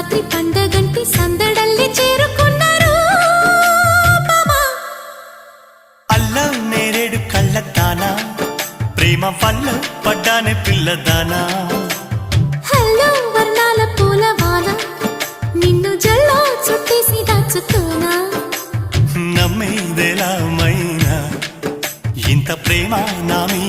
రాత్రి పండగంటి సందడల్లి చేరుకున్నారు మామా. అల్లం నేరేడు కళ్ళతానా ప్రేమ వల్ల పడ్డానే పిల్లదానా. హల్లో వర్ణాల పూలవాన నిన్ను జల్లో చుట్టేసి దాచుకోనా. నమ్మేదెలా మైనా ఇంత ప్రేమ నా మీద